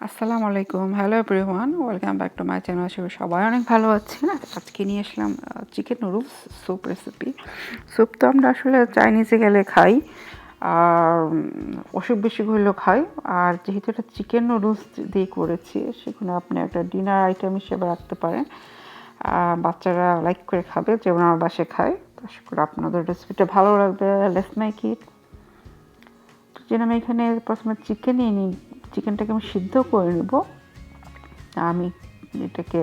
আসসালামু আলাইকুম, hello everyone, welcome back to my channel. সবাই অনেক ভালো আছেন। আজকে নিয়ে আসলাম chicken noodles soup recipe. Soup তো আমরা আসলে চাইনিজে গেলে খাই, আর অসুখ বিসুখ হলেও খাই। আর যেহেতু এটা চিকেন নুডলস দিয়ে করেছি, সেখানে আপনি একটা ডিনার আইটেম হিসেবে রাখতে পারেন। বাচ্চারা লাইক করে খাবে, যেমন আমার বাসায় খায়। তো আশা করি আপনাদের রেসিপিটা ভালো লাগবে। Let's make it. যেন আমি এখানে প্রথমে চিকেন নিয়ে নিই, চিকেনটাকে আমি সিদ্ধ করে নেব। আমি এটাকে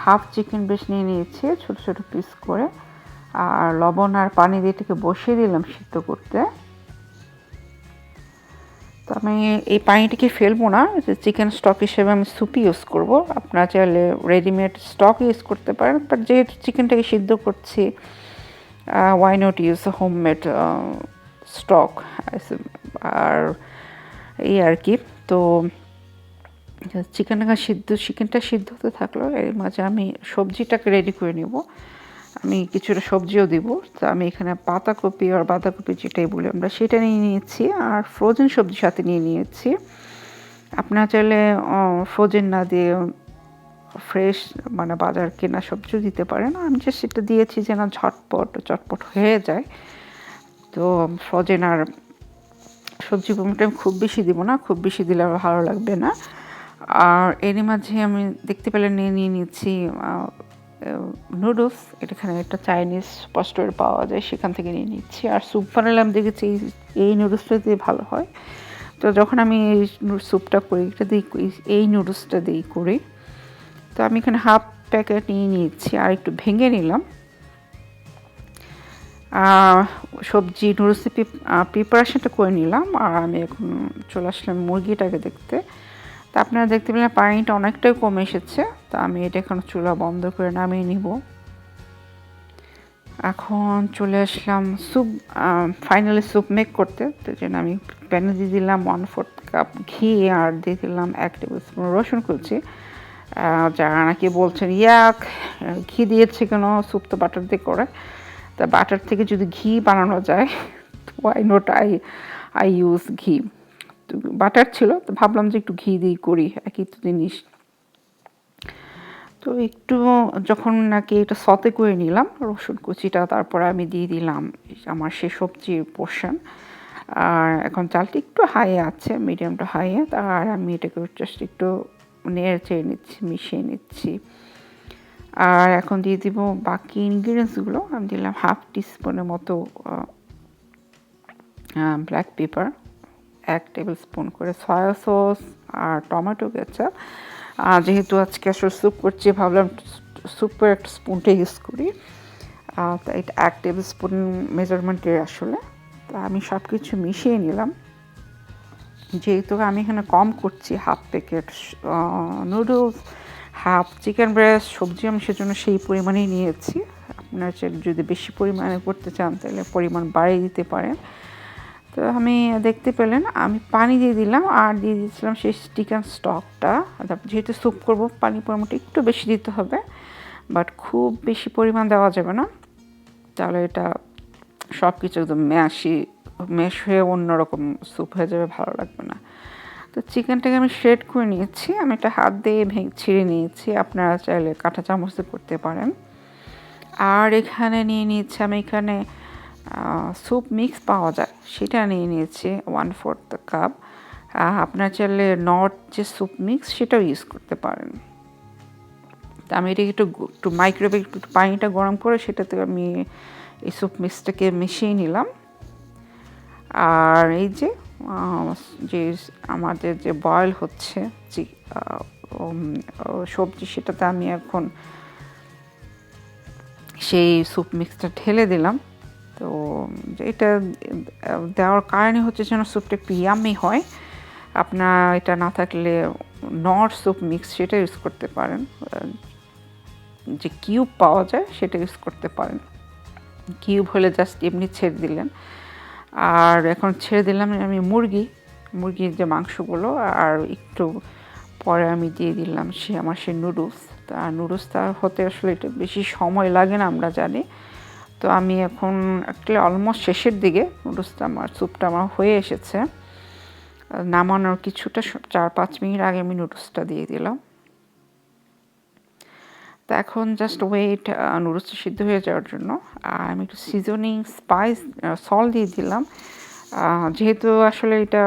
হাফ চিকেন ব্রেস্ট নিয়ে নিয়েছি ছোট ছোট পিস করে, আর লবণ আর পানি দিয়ে এটাকে বসিয়ে দিলাম সিদ্ধ করতে। তো আমি এই পানিটাকে ফেলবো না, চিকেন স্টক হিসেবে আমি স্যুপ ইউজ করব। আপনারা চাইলে রেডিমেড স্টক ইউজ করতে পারেন, বাট যেহেতু চিকেনটাকে সিদ্ধ করছি, why not use homemade stock. আর এই আর কি। তো চিকেনটা সিদ্ধ হতে থাকলো, এর মাঝে আমি সবজিটাকে রেডি করে নেব। আমি কিছুটা সবজিও দিব। তো আমি এখানে পাতাকপি আর বাঁধাকপি যেটাই বলি আমরা, সেটা নিয়ে নিয়েছি, আর ফ্রোজেন সবজির সাথে নিয়ে নিয়েছি। আপনারা চাইলে ফ্রোজেন না দিয়ে ফ্রেশ মানে বাজার কেনা সবজিও দিতে পারেন। আমি যে সেটা দিয়েছি যেন চটপট হয়ে যায়। তো ফ্রোজেন আর সবজি পরিমাণটা আমি খুব বেশি দিব না, খুব বেশি দিলে আর ভালো লাগবে না। আর এরই মাঝে আমি দেখতে পেলে নিয়ে নিয়েছি নুডলস। এখানে একটা চাইনিজ স্টোরে পাওয়া যায়, সেখান থেকে নিয়ে নিচ্ছি। আর স্যুপ বানালে আমি দেখেছি এই নুডলসটা দিয়ে ভালো হয়। তো যখন আমি এই স্যুপটা করি, এটা দিয়ে এই নুডলসটা দিয়েই করি। তো আমি এখানে হাফ প্যাকেট নিয়ে নিয়েছি, আর একটু ভেঙে নিলাম। সবজি নুডলস প্রিপারেশনটা করে নিলাম, আর আমি এখন চলে আসলাম মুরগিটাকে দেখতে। তা আপনারা দেখতে পেলেন পানিটা অনেকটাই কমে এসেছে। তা আমি এটা এখন চুলা বন্ধ করে নামিয়ে নিব। এখন চলে আসলাম ফাইনালি স্যুপ মেক করতে। তো জন্য আমি প্যানে দিয়ে দিলাম 1/4 কাপ ঘি, আর দিয়ে দিলাম 1 টেবিল স্পুন রসুন কুচি। যারা নাকি বলছেন ইয়াক, ঘি দিয়েছে কেন, স্যুপ তো বাটার দিয়ে করে। তা বাটার থেকে যদি ঘি বানানো যায়, ওয়াই নট আই ইউজ ঘি। তো বাটার ছিল, তো ভাবলাম যে একটু ঘি দিয়ে করি, একই তো জিনিস। তো একটু যখন নাকি এটা সতে করে নিলাম রসুন কুচিটা, তারপরে আমি দিয়ে দিলাম আমার সেই সবজির পোর্শন। আর এখন চালটা একটু হাইয়ে আছে, মিডিয়াম টু হাইয়ে। আর আমি এটাকে জাস্ট একটু নেড়ে চেড়ে নিচ্ছি, মিশিয়ে নিচ্ছি। আর এখন দিয়ে দিব বাকি ইনগ্রিডিয়েন্টসগুলো। আমি দিলাম হাফ টিস্পুনের মতো ব্ল্যাক পেপার, 1 টেবিল স্পুন করে সয়া সস, আর টমেটো কেচাপ। যেহেতু আজকে আসলে স্যুপ করছি, ভাবলাম স্যুপের একটা স্পুনটা ইউজ করি। তাই 1 টেবিল স্পুন মেজারমেন্টের আসলে। তা আমি সব কিছু মিশিয়ে নিলাম। যেহেতু আমি এখানে কম করছি, half packet noodles, half chicken breast, সবজি আমি সেজন্য সেই পরিমাণেই নিয়েছি। আপনারা যদি বেশি পরিমাণে করতে চান, তাহলে পরিমাণ বাড়িয়ে দিতে পারেন। তো আমি দেখতে পেলেন আমি পানি দিয়ে দিলাম, আর দিয়ে দিয়েছিলাম সেই চিকেন স্টকটা। যেহেতু স্যুপ করবো, পানি পরিমাণটা একটু বেশি দিতে হবে, বাট খুব বেশি পরিমাণ দেওয়া যাবে না, তাহলে এটা সব কিছু একদম ম্যাশ হয়ে অন্যরকম স্যুপ হয়ে যাবে, ভালো লাগবে না। তো চিকেনটাকে আমি শ্রেড করে নিয়েছি, আমি এটা হাত দিয়ে ছিঁড়ে নিয়েছি। আপনারা চাইলে কাঁটা চামচে করতে পারেন। আর এখানে নিয়ে নিয়েছি আমি, এখানে স্যুপ মিক্স পাওয়া যায়, সেটা নিয়ে নিয়েছি 1/4 কাপ। আপনার চাইলে নর্থ যে স্যুপ মিক্স, সেটাও ইউজ করতে পারেন। তা আমি এটাকে একটু মাইক্রোওয়েভে একটু পানিটা গরম করে সেটাতে আমি এই স্যুপ মিক্সটাকে মিশিয়ে নিলাম। আর এই যে আমাদের যে বয়েল হচ্ছে সবজি, সেটাতে আমি এখন সেই স্যুপ মিক্সটা ঢেলে দিলাম। তো এটা দেওয়ার কারণে হচ্ছে যেন স্যুপটা একটু ইয়াম্মি হয়। আপনার এটা না থাকলে নর্থ স্যুপ মিক্স সেটা ইউজ করতে পারেন, যে কিউব পাওয়া যায় সেটা ইউজ করতে পারেন। কিউব হলে জাস্ট এমনি ছেড়ে দিলেন। আর এখন ছেড়ে দিলাম আমি মুরগির যে মাংসগুলো, আর একটু পরে আমি দিয়ে দিলাম আমার সেই নুডলস। তা নুডলসটা হতে আসলে এটা বেশি সময় লাগে না, আমরা জানি। তো আমি এখন অলমোস্ট শেষের দিকে, নুডলসটা স্যুপটা আমার হয়ে এসেছে। নামানোর কিছুটা 4-5 মিনিট আগে আমি নুডলসটা দিয়ে দিলাম। তো এখন জাস্ট ওয়েট নুডলসটা সিদ্ধ হয়ে যাওয়ার জন্য। আর আমি একটু সিজনিং স্পাইস সল্ট দিয়ে দিলাম। যেহেতু আসলে এটা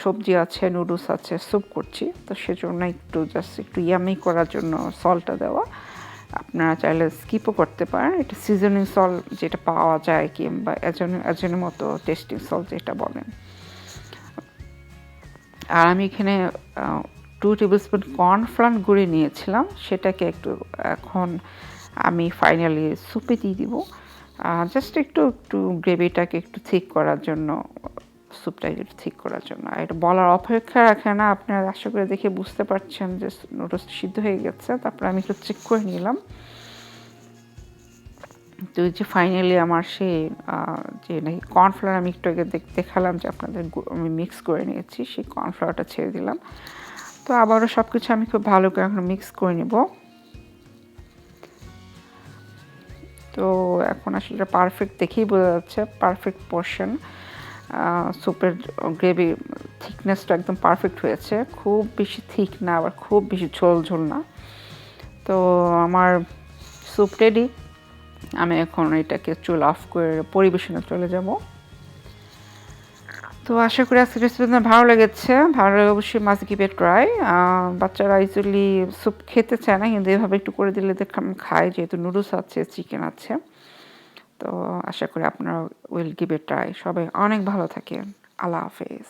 সবজি আছে, নুডলস আছে, স্যুপ করছি, তো সেজন্য একটু জাস্ট একটু ইয়ামি করার জন্য সল্টটা দেওয়া। আপনারা চাইলে স্কিপও করতে পারেন। এটা সিজনিং সল্ট যেটা পাওয়া যায়, কিংবা এজনের মতো টেস্টিং সল্ট যেটা বলেন। আর আমি এখানে 2 টেবিল স্পুন কর্নফ্লাওয়ার গুঁড়ে নিয়েছিলাম, সেটাকে একটু এখন আমি ফাইনালি স্যুপে দিয়ে দিব। জাস্ট একটু গ্রেভিটাকে একটু থিক করার জন্য, স্যুপটাকে একটু থিক করার জন্য। আর এটা বলার অপেক্ষা রাখে না, আপনারা আশা করে দেখে বুঝতে পারছেন যে নুডলসটা সিদ্ধ হয়ে গেছে। তারপরে আমি একটু চেক করে নিলাম। তো এই যে ফাইনালি আমার সেই যে নাকি কর্নফ্লাওয়ার আমি একটু আগে দেখালাম যে আপনাদের আমি মিক্স করে নিয়েছি, সেই কর্নফ্লাওয়ারটা ছেড়ে দিলাম। তো আবারও সব কিছু আমি খুব ভালো করে এখন মিক্স করে নেব। তো এখন আসলে পারফেক্ট দেখেই বোঝা যাচ্ছে, পারফেক্ট পোর্শন। স্যুপের গ্রেভি থিকনেসটা একদম পারফেক্ট হয়েছে, খুব বেশি থিক না, আবার খুব বেশি ঝোল ঝোল না। তো আমার স্যুপ রেডি। আমি এখন এটাকে চুল অফ করে পরিবেশনে চলে যাব। তো আশা করি আজকের রেসিপি ভালো লেগেছে। ভালো লাগে অবশ্যই মাস্ট গিভ এ ট্রাই। বাচ্চারা ইউজুয়ালি স্যুপ খেতে চায় না, কিন্তু এভাবে একটু করে দিলে দেখলাম খায়, যেহেতু নুডলস আছে, চিকেন আছে। তো আশা করি আপনারা উইল গিভ এ ট্রাই। সবাই অনেক ভালো থাকেন। আল্লাহ হাফেজ।